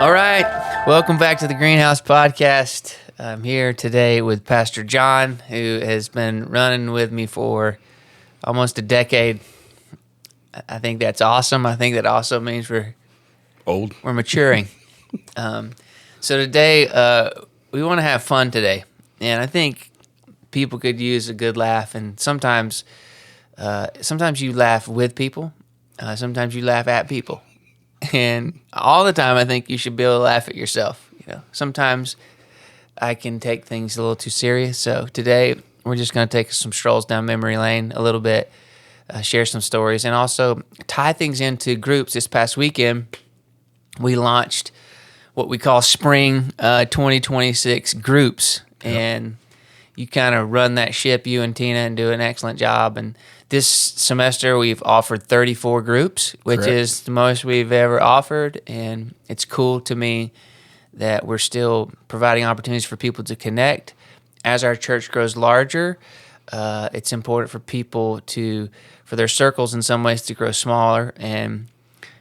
All right. Welcome back to the Greenhouse Podcast. I'm here today with Pastor John, who has been running with me for almost a decade. I think that's awesome. I think that also means we're maturing. So today, we want to have fun today. And I think people could use a good laugh. And sometimes you laugh with people. Sometimes you laugh at people. And all the time, I think you should be able to laugh at yourself. You know, sometimes I can take things a little too serious. So today, we're just going to take some strolls down memory lane a little bit, share some stories, and also tie things into groups. This past weekend, we launched what we call Spring 2026 groups, and you kind of run that ship, you and Tina, and do an excellent job. And this semester, we've offered 34 groups, which is the most we've ever offered, and it's cool to me that we're still providing opportunities for people to connect. As our church grows larger, it's important for people for their circles in some ways to grow smaller. And,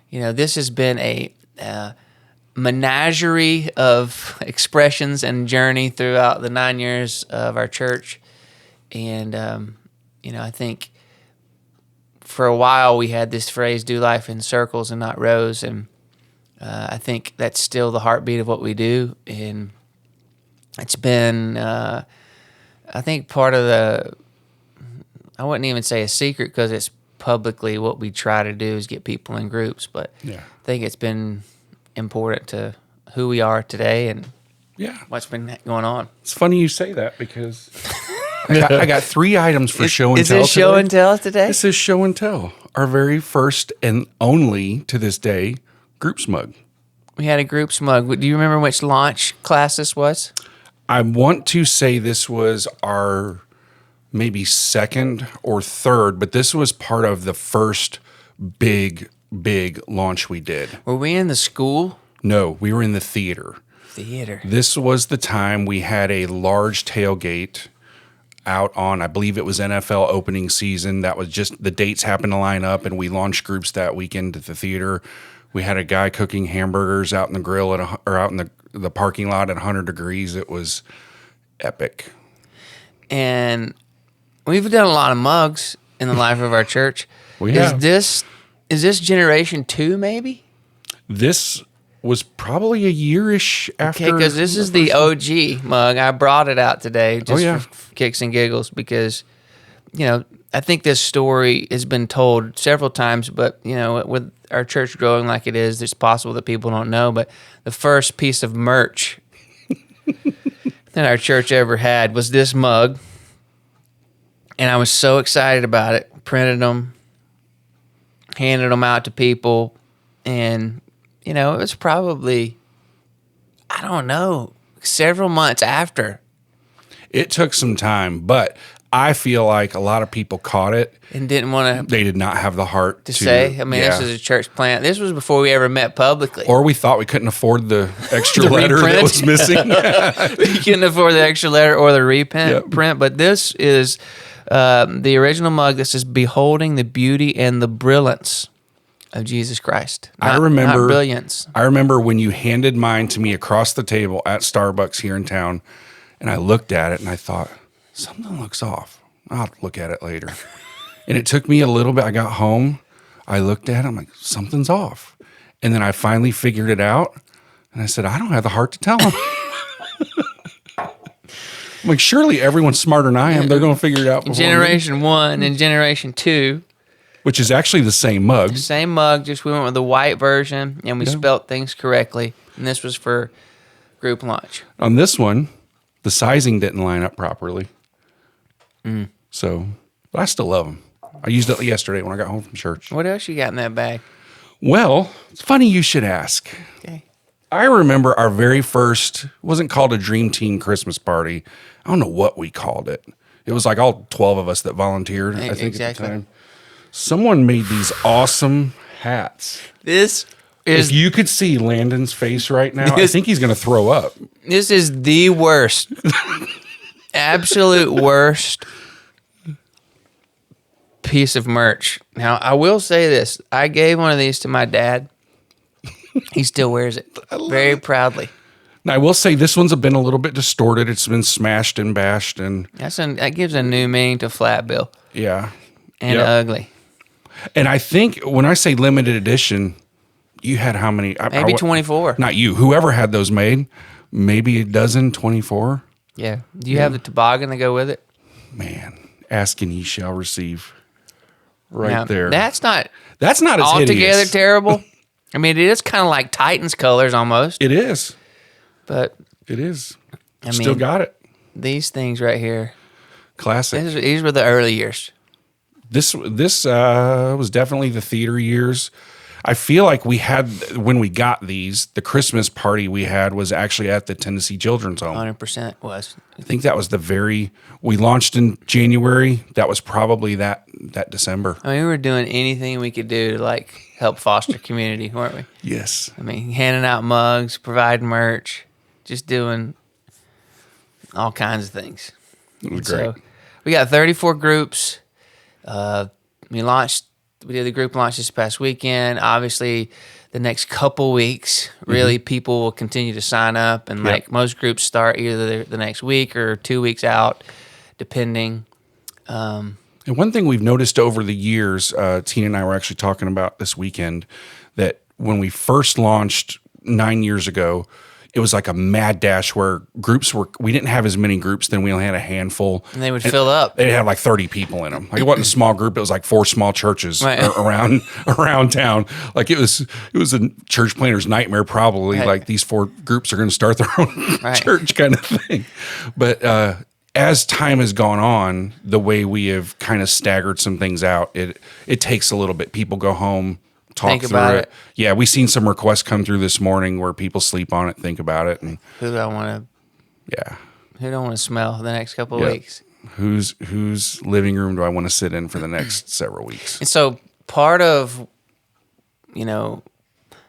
you know, this has been a menagerie of expressions and journey throughout the 9 years of our church. And, you know, I think for a while we had this phrase, do life in circles and not rows. And I think that's still the heartbeat of what we do. And it's been, I think, part of I wouldn't even say a secret because it's publicly what we try to do is get people in groups. But I think it's been important to who we are today and what's been going on. It's funny you say that because I got 3 items for show and tell. Is this show and tell today? This is show and tell. Our very first and only, to this day, group smug. We had a group smug. Do you remember which launch class this was? I want to say this was our maybe second or third, but this was part of the first big launch we did. Were we in the school? No, we were in the theater. This was the time we had a large tailgate out on, I believe it was NFL opening season. That was just, the dates happened to line up, and we launched groups that weekend at the theater. We had a guy cooking hamburgers out in the grill or out in the parking lot at 100 degrees. It was epic. And we've done a lot of mugs in the life of our church. Is this generation 2 maybe? This was probably a year-ish after. Okay, because this is the OG mug. I brought it out today just for kicks and giggles because, you know, I think this story has been told several times, but, you know, with our church growing like it is, it's possible that people don't know, but the first piece of merch that our church ever had was this mug, and I was so excited about it. Printed them, handed them out to people, and, you know, it was probably, I don't know, several months after. It took some time, but I feel like a lot of people caught it. And didn't want to. They did not have the heart to say. I mean, this was a church plant. This was before we ever met publicly. Or we thought we couldn't afford the extra letter that was missing. We couldn't afford the extra letter or the reprint. But this is the original mug that says, "Beholding the beauty and the brilliance of Jesus Christ." Not brilliance. I remember when you handed mine to me across the table at Starbucks here in town, and I looked at it and I thought, something looks off. I'll have to look at it later. And it took me a little bit. I got home. I looked at it. I'm like, something's off. And then I finally figured it out. And I said, I don't have the heart to tell them. I'm like, surely everyone's smarter than I am. They're going to figure it out. Generation 1 and Generation 2. Which is actually the same mug. The same mug, just we went with the white version, and we spelt things correctly. And this was for group launch. On this one, the sizing didn't line up properly. So, but I still love them. I used it yesterday when I got home from church. What else you got in that bag? Well, it's funny you should ask. Okay. I remember our very first, it wasn't called a Dream Team Christmas party. I don't know what we called it. It was like all 12 of us that volunteered, I think, at the time. Someone made these awesome hats. If you could see Landon's face right now, I think he's going to throw up. This is the worst, absolute worst piece of merch. Now, I will say this. I gave one of these to my dad, He still wears it very proudly. Now, I will say this one's been a little bit distorted. It's been smashed and bashed, and That gives a new meaning to flat bill yeah, and ugly. And I think when I say limited edition, you had how many? Maybe 24. Not you. Whoever had those made, maybe a dozen, 24. Yeah. Do you have the toboggan to go with it? Man, ask and ye shall receive. Right there. That's not as altogether hideous. terrible. I mean, it is kind of like Titans colors almost. It is. But It is. I Still mean, got it. these things right here. Classic. These were the early years. This was definitely the theater years. I feel like we had, when we got these, the Christmas party we had was actually at the Tennessee Children's Home. 100% was. I think that was we launched in January. That was probably that December. I mean, we were doing anything we could do to like help foster community, weren't we? Yes. I mean, handing out mugs, providing merch, just doing all kinds of things. It was So great. we got 34 groups. We did the group launch this past weekend. Obviously, the next couple weeks, really, people will continue to sign up, and like most groups start either the next week or 2 weeks out, depending. And one thing we've noticed over the years, Tina and I were actually talking about this weekend, that when we first launched 9 years ago, it was like a mad dash where we didn't have as many groups, then we only had a handful. And they would fill up. They had like 30 people in them. Like it wasn't a small group. It was like 4 small churches Right. around town. Like it was a church planner's nightmare probably. Right. Like these 4 groups are going to start their own Right. church kind of thing. But as time has gone on, the way we have kind of staggered some things out, it takes a little bit. People go home, talk Think through about it. it. Yeah, we seen some requests come through this morning where people sleep on it, think about it, and Who do I want yeah. to smell the next couple of Yeah. weeks? Whose living room do I want to sit in for the next several weeks? And so part of,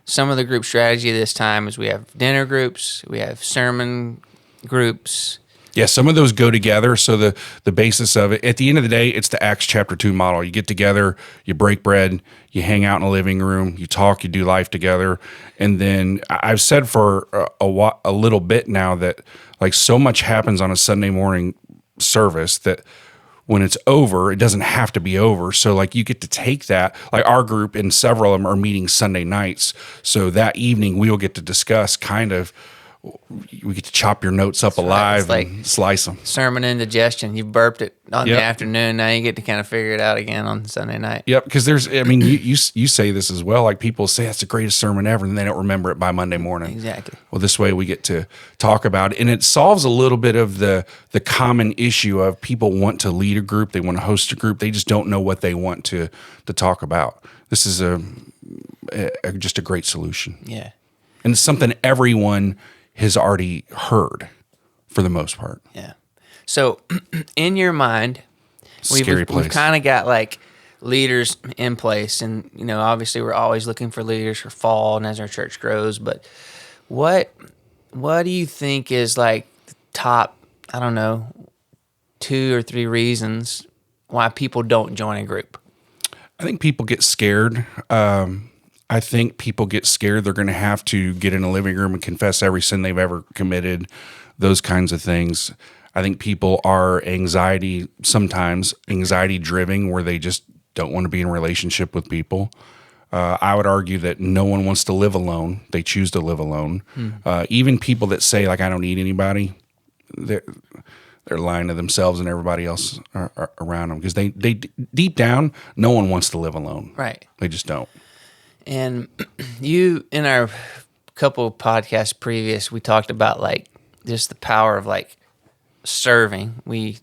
some of the group strategy this time is we have dinner groups, we have sermon groups. Yeah, some of those go together. So the basis of it, at the end of the day, it's the Acts chapter 2 model. You get together, you break bread, you hang out in a living room, you talk, you do life together. And then I've said for a little bit now that like so much happens on a Sunday morning service that when it's over, it doesn't have to be over. So like you get to take that, like our group and several of them are meeting Sunday nights. So that evening we will get to discuss we get to chop your notes up alive It's and slice them. Sermon indigestion. You burped it on Yep. the afternoon. Now you get to kind of figure it out again on Sunday night. Yep, because you say this as well. Like people say that's the greatest sermon ever, and they don't remember it by Monday morning. Exactly. Well, this way we get to talk about it, and it solves a little bit of the common issue of people want to lead a group, they want to host a group, they just don't know what they want to talk about. This is just a great solution, Yeah. and it's something everyone has already heard for the most part. Yeah. So in your mind, Scary place. we've kind of got like leaders in place, and obviously we're always looking for leaders for fall and as our church grows. But what do you think is like the top, I don't know, 2 or 3 reasons why people don't join a group? I think people get scared. I think people get scared they're going to have to get in a living room and confess every sin they've ever committed, those kinds of things. I think people are sometimes anxiety driven, where they just don't want to be in a relationship with people. I would argue that no one wants to live alone. They choose to live alone. Even people that say, like, I don't need anybody, they're lying to themselves and everybody else around them, because they deep down, no one wants to live alone. Right. They just don't. And you, in our couple of podcasts previous, we talked about like just the power of like serving. We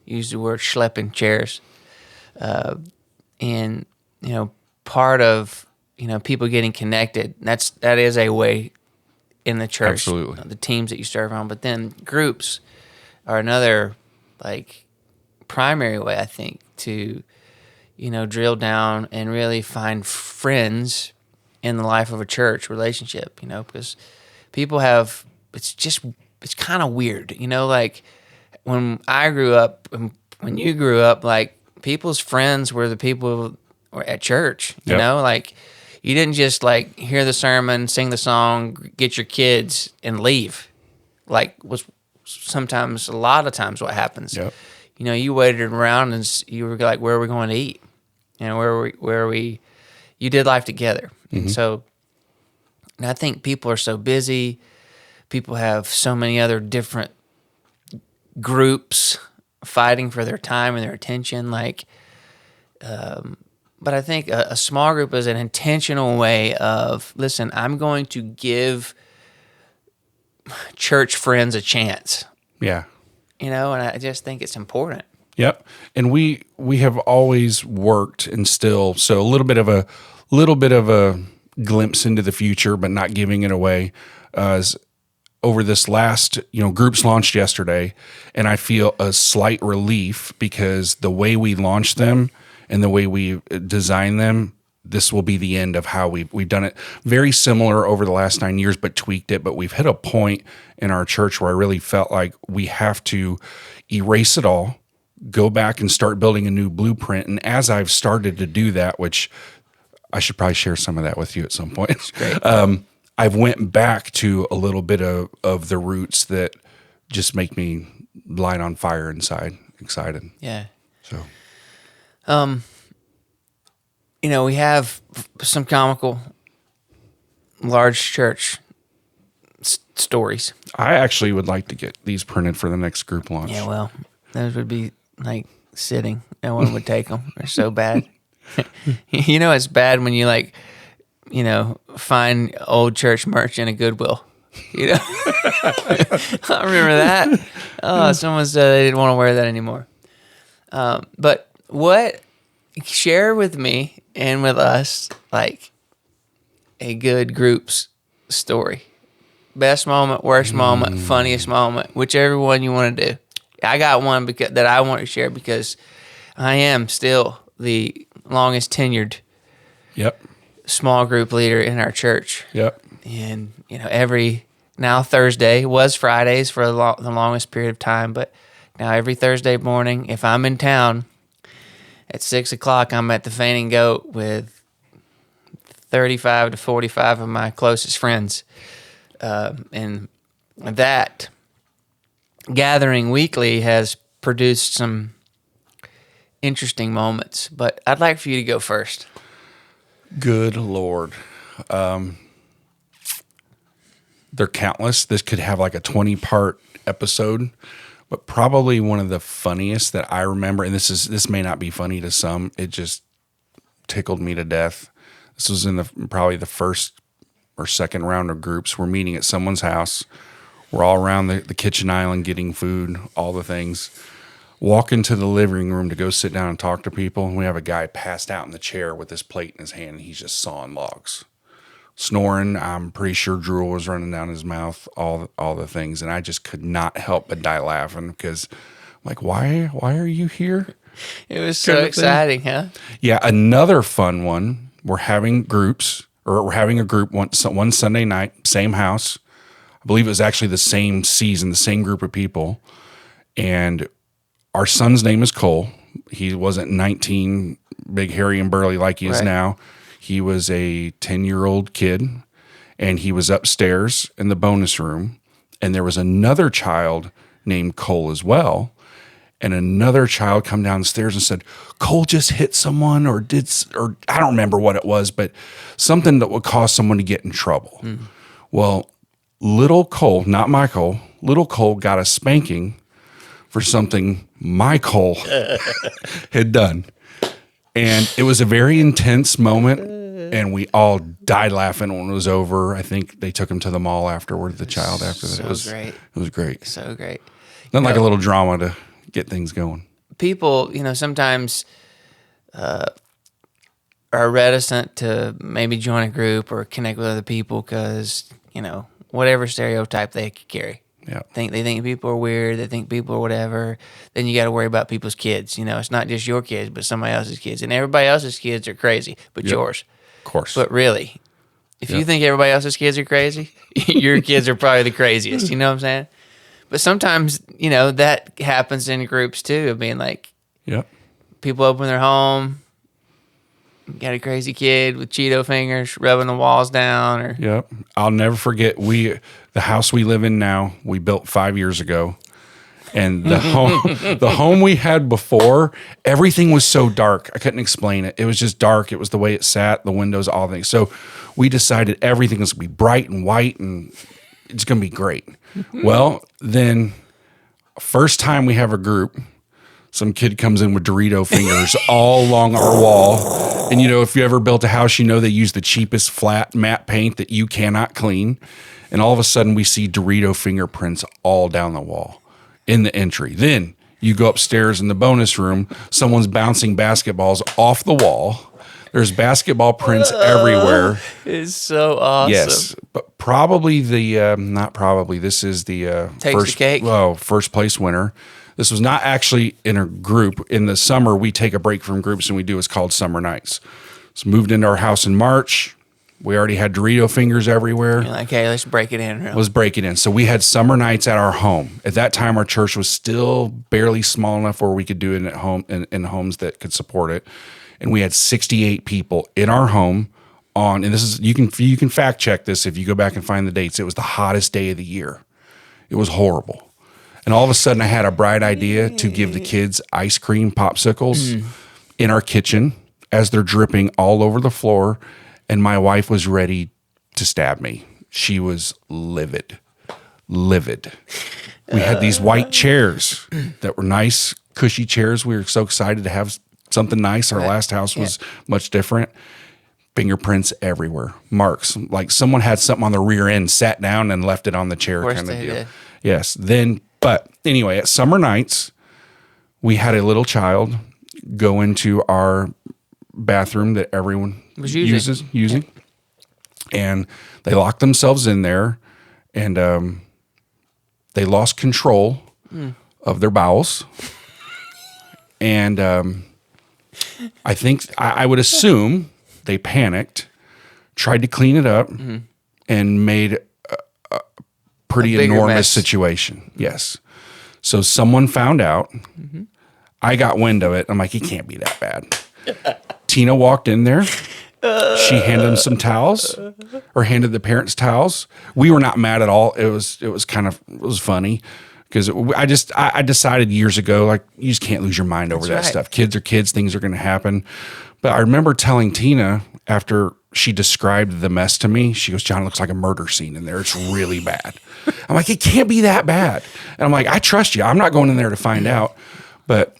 used the word schlepping chairs. And, part of, people getting connected, that is a way in the church. Absolutely. The teams that you serve on. But then groups are another like primary way, I think, to drill down and really find friends in the life of a church relationship, because people it's kind of weird, like when I grew up, when you grew up, like people's friends were the people who were at church, Yep. like You didn't just like hear the sermon, sing the song, get your kids, and leave. Like was sometimes, a lot of times, what happens. Yep. You know, you waited around and you were like, "Where are we going to eat? You know, where are we?" You did life together, and so. And I think people are so busy. People have so many other different groups fighting for their time and their attention. But I think a small group is an intentional way of, listen, I'm going to give church friends a chance. Yeah. You know, and I just think it's important. Yep. And we have always worked and still, so a little bit of a glimpse into the future, but not giving it away. Over this last, groups launched yesterday, and I feel a slight relief because the way we launched them and the way we design them, this will be the end of how we've done it. Very similar over the last 9 years, but tweaked it. But we've hit a point in our church where I really felt like we have to erase it all, go back and start building a new blueprint. And as I've started to do that, which I should probably share some of that with you at some point. Great. I've went back to a little bit of the roots that just make me light on fire inside, excited. Yeah. So, we have some comical large church stories. I actually would like to get these printed for the next group launch. Yeah, well, those would be like sitting. No one would take them. They're so bad. It's bad when you find old church merch in a Goodwill. I remember that. Oh, someone said they didn't want to wear that anymore. But share with me and with us like a good group's story. Best moment, worst moment, funniest moment, whichever one you want to do. I got one that I want to share because I am still the longest tenured small group leader in our church. Yep. And, now Thursday was Fridays for the longest period of time, but now every Thursday morning, if I'm in town at 6 o'clock, I'm at the Fainting Goat with 35 to 45 of my closest friends. And that gathering weekly has produced some interesting moments, but I'd like for you to go first. Good Lord. They're countless. This could have like a 20-part episode, but probably one of the funniest that I remember, and this may not be funny to some, it just tickled me to death. This was in probably the first or second round of groups. We're meeting at someone's house. We're all around the kitchen island getting food, all the things. Walk into the living room to go sit down and talk to people, and we have a guy passed out in the chair with his plate in his hand, and he's just sawing logs. Snoring, I'm pretty sure drool was running down his mouth, all the things, and I just could not help but die laughing because, like, why are you here? It was so exciting, huh? Yeah, another fun one. We're having a group one Sunday night, same house. I believe it was actually the same season, the same group of people, and our son's name is Cole. He wasn't 19, big, hairy, and burly like he is now. He was a 10-year-old kid, and he was upstairs in the bonus room, and there was another child named Cole as well, and another child come downstairs and said, Cole just hit someone or I don't remember what it was, but something that would cause someone to get in trouble. Well, little Cole, not my Cole, little Cole got a spanking for something my Cole had done. And it was a very intense moment, and we all died laughing when it was over. I think they took him to the mall afterward, the child after that. It was great. It was great. So great. Nothing like a little drama to get things going. People, sometimes are reticent to maybe join a group or connect with other people because, whatever stereotype they carry. Yeah. They think people are weird. They think people are whatever. Then you got to worry about people's kids. It's not just your kids, but somebody else's kids. And everybody else's kids are crazy, but yours. Of course. But really, if you think everybody else's kids are crazy, your kids are probably the craziest. You know what I'm saying? But sometimes, that happens in groups too, of being like, people open their home, got a crazy kid with Cheeto fingers rubbing the walls down. Or Yep. I'll never forget. The house we live in now, we built 5 years ago. And the home we had before, everything was so dark. I couldn't explain it. It was just dark. It was the way it sat, the windows, all things. So we decided everything was going to be bright and white and it's going to be great. Well, then first time we have a group, some kid comes in with Dorito fingers all along our wall. And, if you ever built a house, they use the cheapest flat matte paint that you cannot clean. And all of a sudden we see Dorito fingerprints all down the wall in the entry. Then you go upstairs in the bonus room, someone's bouncing basketballs off the wall. There's basketball prints everywhere. It's so awesome. Yes, but probably not probably, this is the Takes the cake. First place winner. This was not actually in a group. In the summer, we take a break from groups and we do what's called summer nights. So moved into our house in March. We already had Dorito fingers everywhere. You're like, hey, let's break it in. Let's break it in. So we had summer nights at our home. At that time, our church was still barely small enough where we could do it at home in homes that could support it. And we had 68 people in our home and this is you can fact check this if you go back and find the dates. It was the hottest day of the year. It was horrible. And all of a sudden, I had a bright idea to give the kids ice cream popsicles in our kitchen as they're dripping all over the floor. And my wife was ready to stab me. She was livid. We had these white chairs that were nice, cushy chairs. We were so excited to have something nice. Our last house was much different. Fingerprints everywhere, marks. Like someone had something on the rear end, sat down and left it on the chair kind of deal. Did. Yes. But anyway, at summer nights, we had a little child go into our bathroom that everyone was using. And they locked themselves in there and they lost control of their bowels. And I think, I would assume they panicked, tried to clean it up, and made a pretty enormous mess. Situation. Yes. So someone found out. I got wind of it. I'm like, it can't be that bad. Tina walked in there. She handed them some towels, or handed the parents towels. We were not mad at all. It was funny because I decided years ago, like, you just can't lose your mind over that stuff. Kids are kids. Things are going to happen. But I remember telling Tina after she described the mess to me, she goes, John, it looks like a murder scene in there. It's really bad. I'm like, it can't be that bad. And I'm like, I trust you. I'm not going in there to find out. But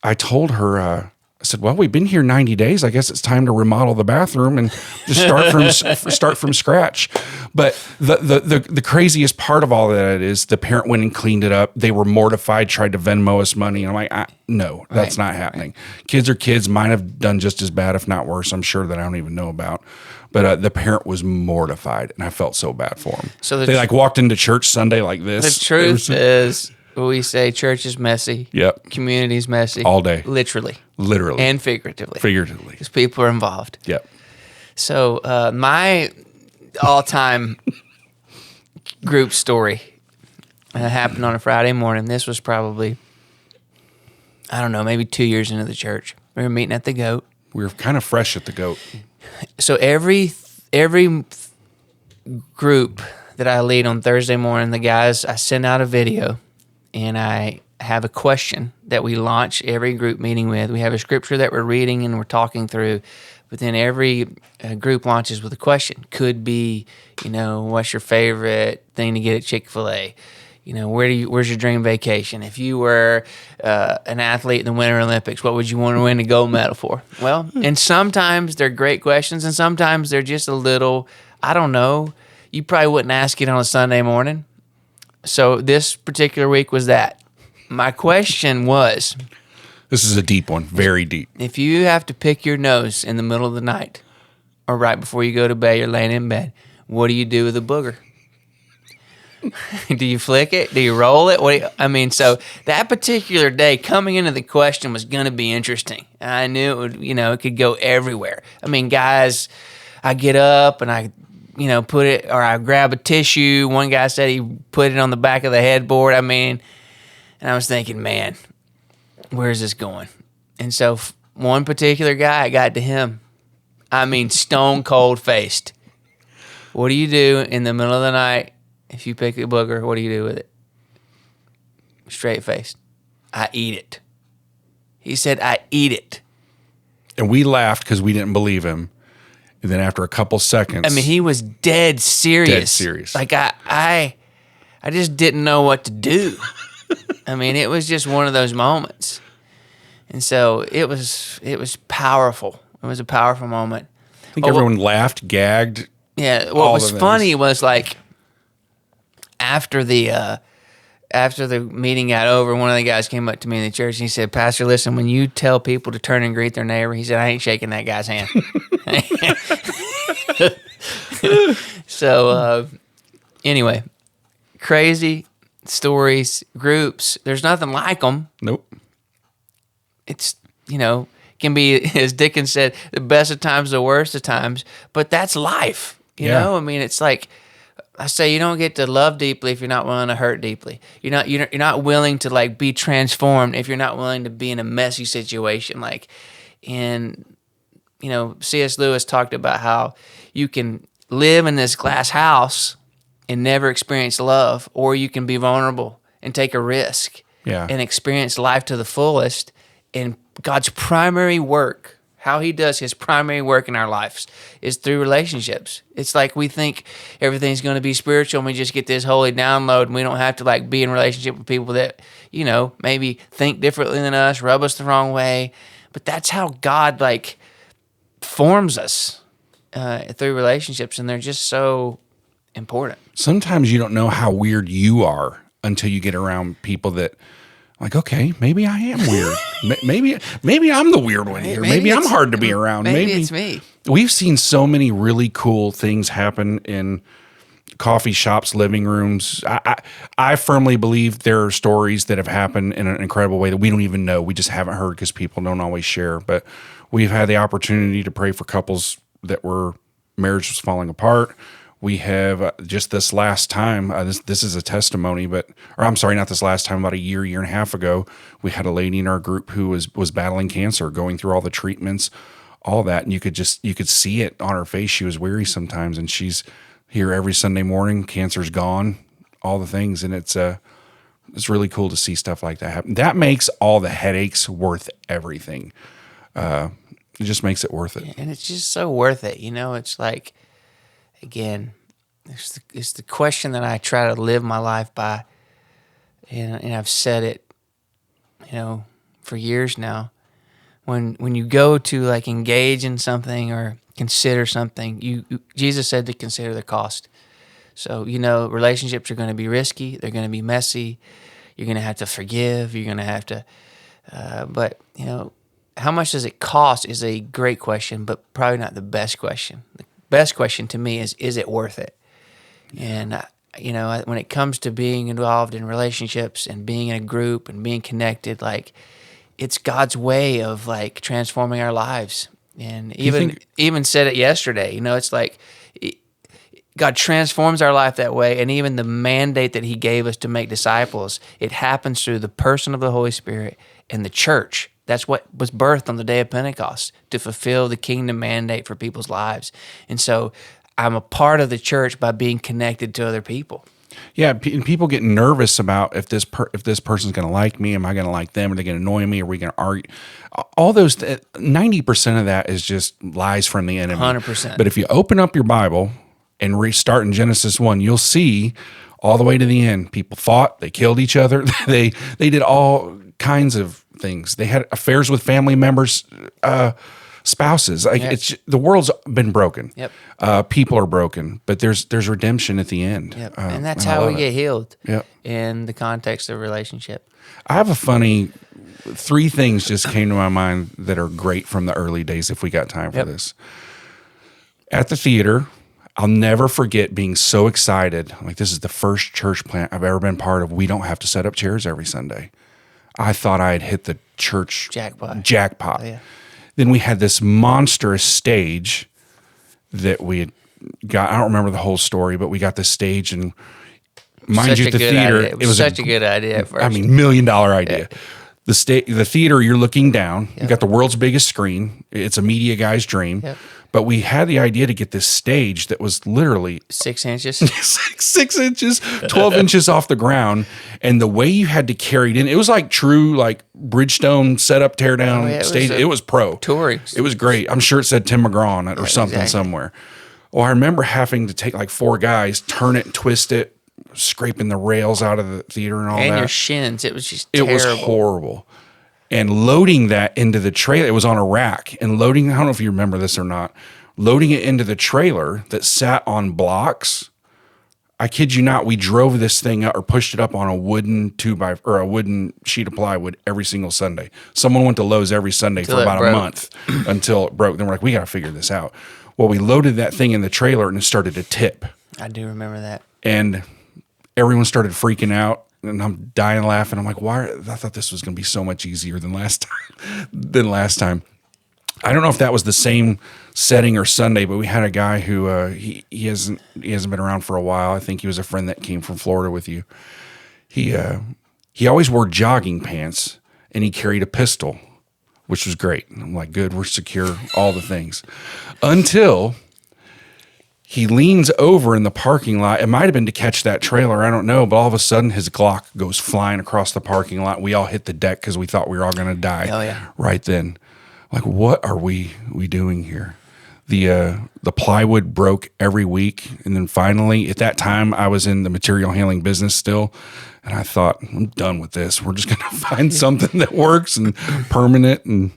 I told her, I said, well, we've been here 90 days. I guess it's time to remodel the bathroom and just start from scratch. But the craziest part of all of that is the parent went and cleaned it up. They were mortified, tried to Venmo us money. And I'm like, no, that's not happening. Kids are kids. Mine have done just as bad, if not worse, I'm sure, that I don't even know about. But the parent was mortified, and I felt so bad for them. So they walked into church Sunday like this. The truth is, we say church is messy. Yep. Community is messy. All day. Literally. And figuratively. Because people are involved. Yep. So my all-time group story happened on a Friday morning. This was probably, I don't know, maybe 2 years into the church. We were meeting at the Goat. We were kind of fresh at the Goat. So every group that I lead on Thursday morning, the guys, I send out a video and I have a question that we launch every group meeting with. We have a scripture that we're reading and we're talking through, but then every group launches with a question. Could be, what's your favorite thing to get at Chick-fil-A? Where's your dream vacation? If you were an athlete in the Winter Olympics, what would you want to win a gold medal for? Well, and sometimes they're great questions, and sometimes they're just a little, I don't know, you probably wouldn't ask it on a Sunday morning. So this particular week was that. My question was... This is a deep one, very deep. If you have to pick your nose in the middle of the night, or right before you go to bed, you're laying in bed, what do you do with a booger? Do you flick it? Do you roll it? So that particular day, coming into the question was going to be interesting. I knew it would, it could go everywhere. Guys, I get up and I put it, or I grab a tissue. One guy said he put it on the back of the headboard. And I was thinking, man, where's this going? And so one particular guy, I got to him I mean, stone cold faced. What do you do in the middle of the night if you pick a booger? What do you do with it? Straight faced. I eat it. He said, I eat it. And we laughed because we didn't believe him. And then after a couple seconds, I mean, he was dead serious. Dead serious. Like I just didn't know what to do. I mean, it was just one of those moments. And so it was powerful. It was a powerful moment. I think everyone laughed, gagged. Yeah. What was funny was like after the meeting got over, one of the guys came up to me in the church and he said, Pastor, listen, when you tell people to turn and greet their neighbor, he said, I ain't shaking that guy's hand. So anyway, crazy stories, groups. There's nothing like them. Nope. It's, can be, as Dickens said, the best of times, the worst of times, but that's life. You know, I mean, it's like, I say you don't get to love deeply if you're not willing to hurt deeply. You're not willing to like be transformed if you're not willing to be in a messy situation. Like, C.S. Lewis talked about how you can live in this glass house and never experience love, or you can be vulnerable and take a risk and experience life to the fullest. And God's primary work, how he does his primary work in our lives, is through relationships. It's like we think everything's going to be spiritual and we just get this holy download and we don't have to like be in relationship with people that, maybe think differently than us, rub us the wrong way. But that's how God like forms us through relationships, and they're just so important. Sometimes you don't know how weird you are until you get around people that, like, okay, maybe I am weird. maybe I'm the weird one here. Maybe I'm hard to be around. Maybe it's me. We've seen so many really cool things happen in coffee shops, living rooms. I firmly believe there are stories that have happened in an incredible way that we don't even know. We just haven't heard because people don't always share. But we've had the opportunity to pray for couples that marriage was falling apart. We have just this last time, this is a testimony, or I'm sorry, not this last time, about a year and a half ago, we had a lady in our group who was battling cancer, going through all the treatments, all that. And you could see it on her face. She was weary sometimes, and she's here every Sunday morning. Cancer's gone, all the things. And it's really cool to see stuff like that happen. That makes all the headaches worth everything. It just makes it worth it. And it's just so worth it. It's like, again, it's the question that I try to live my life by, and I've said it, for years now. When you go to like engage in something or consider something, Jesus said to consider the cost. So relationships are going to be risky. They're going to be messy. You're going to have to forgive. You're going to have to, but how much does it cost is a great question, but probably not the best question. The best question to me is it worth it? And, when it comes to being involved in relationships and being in a group and being connected, like it's God's way of like transforming our lives. And even said it yesterday, it's like God transforms our life that way. And even the mandate that he gave us to make disciples, it happens through the person of the Holy Spirit and the church. That's what was birthed on the day of Pentecost, to fulfill the kingdom mandate for people's lives. And so I'm a part of the church by being connected to other people. Yeah, and people get nervous about if this person's going to like me, am I going to like them? Are they going to annoy me? Are we going to argue? All those 90% of that is just lies from the enemy. 100%. But if you open up your Bible and restart in Genesis 1, you'll see all the way to the end. People fought, they killed each other, they did all kinds of things. They had affairs with family members, spouses. Like the world's been broken. Yep. People are broken, but there's redemption at the end. Yep. And that's how we get healed. Yep. In the context of relationship. I have a funny 3 things just came to my mind that are great from the early days. If we got time for this, at the theater, I'll never forget being so excited. Like, this is the first church plant I've ever been part of. We don't have to set up chairs every Sunday. I thought I had hit the church jackpot. Oh, yeah. Then we had this monstrous stage that we had got. I don't remember the whole story, but we got this stage, and mind you, the theater, it was such a good idea at first. I mean, $1 million idea. Yeah. The theater, you're looking down. Yep. You got the world's biggest screen. It's a media guy's dream. Yep. But we had the idea to get this stage that was literally 6 inches. 6 inches, 12 inches off the ground. And the way you had to carry it in, it was like true, like Bridgestone setup, tear down stage. It was pro. Touring. It was great. I'm sure it said Tim McGraw on it or something somewhere. Well, I remember having to take like 4 guys, turn it and twist it, scraping the rails out of the theater and all that. And your shins. It was just terrible. It was horrible. And loading that into the trailer, it was on a rack. And loading, I don't know if you remember this or not, loading it into the trailer that sat on blocks. I kid you not, we drove this thing up or pushed it up on a wooden a wooden sheet of plywood every single Sunday. Someone went to Lowe's every Sunday for about a month until it broke. Then we're like, we got to figure this out. Well, we loaded that thing in the trailer and it started to tip. I do remember that. And everyone started freaking out. And I'm dying laughing. I'm like, why? I thought this was going to be so much easier than last time. I don't know if that was the same setting or Sunday, but we had a guy who he hasn't been around for a while. I think he was a friend that came from Florida with you. He always wore jogging pants and he carried a pistol, which was great. And I'm like, good, we're secure, all the things. Until he leans over in the parking lot. It might have been to catch that trailer. I don't know. But all of a sudden, his Glock goes flying across the parking lot. We all hit the deck because we thought we were all going to die right then. Like, what are we doing here? The plywood broke every week. And then finally, at that time, I was in the material handling business still. And I thought, I'm done with this. We're just going to find something that works and permanent. And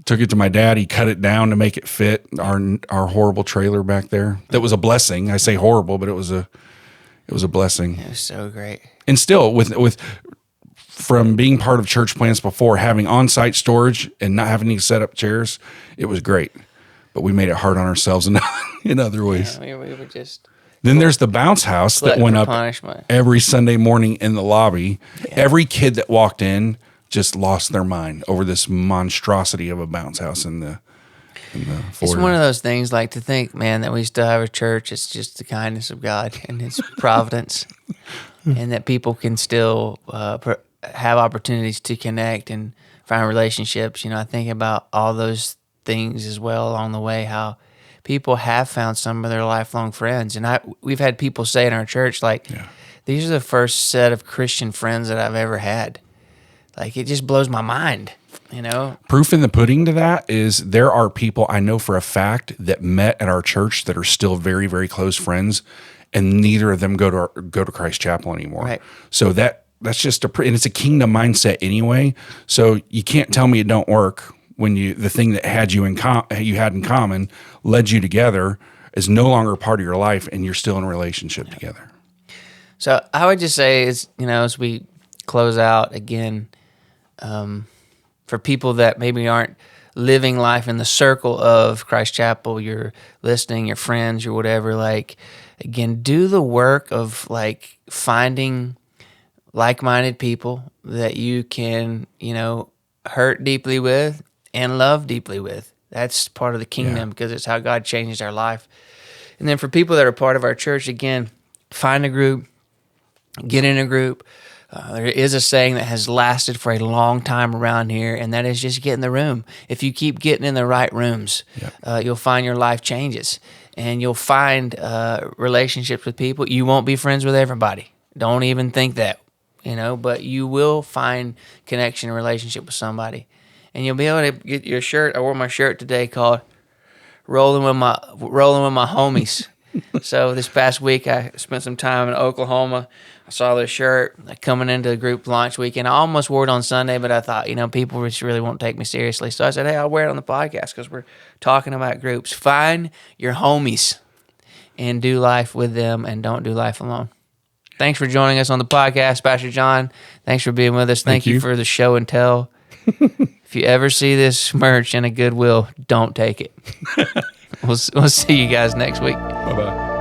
took it to my dad. He cut it down to make it fit our horrible trailer back there. That was a blessing. I say horrible, but it was a blessing. It was so great. And still, with from being part of church plants before, having on-site storage and not having to set up chairs, it was great. But we made it hard on ourselves in other ways. Yeah, we were just. Then there's the bounce house that went up every Sunday morning in the lobby. Yeah. Every kid that walked in just lost their mind over this monstrosity of a bounce house in the It's one of those things, like, to think, man, that we still have a church. It's just the kindness of God and His providence, and that people can still have opportunities to connect and find relationships. I think about all those things as well along the way, how people have found some of their lifelong friends. And we've had people say in our church, like, these are the first set of Christian friends that I've ever had. Like, it just blows my mind, Proof in the pudding to that is there are people I know for a fact that met at our church that are still very, very close friends, and neither of them go to Christ Chapel anymore. Right. So that's just and it's a kingdom mindset anyway. So you can't tell me it don't work when the thing that had you had in common led you together is no longer part of your life, and you're still in a relationship together. So I would just say, as we close out again. For people that maybe aren't living life in the circle of Christ Chapel, you're listening, your friends, or whatever, like, again, do the work of, like, finding like-minded people that you can, hurt deeply with and love deeply with. That's part of the kingdom, because it's how God changes our life. And then for people that are part of our church, again, find a group, get in a group. There is a saying that has lasted for a long time around here, and that is just get in the room. If you keep getting in the right rooms, you'll find your life changes, and you'll find relationships with people. You won't be friends with everybody. Don't even think that, but you will find connection and relationship with somebody, and you'll be able to get your shirt. I wore my shirt today called "Rolling with my Homies." So this past week, I spent some time in Oklahoma. I saw this shirt coming into the group launch weekend. I almost wore it on Sunday, but I thought, people just really won't take me seriously. So I said, hey, I'll wear it on the podcast because we're talking about groups. Find your homies and do life with them, and don't do life alone. Thanks for joining us on the podcast, Pastor John. Thanks for being with us. Thank you for the show and tell. If you ever see this merch in a Goodwill, don't take it. We'll see you guys next week. Bye-bye.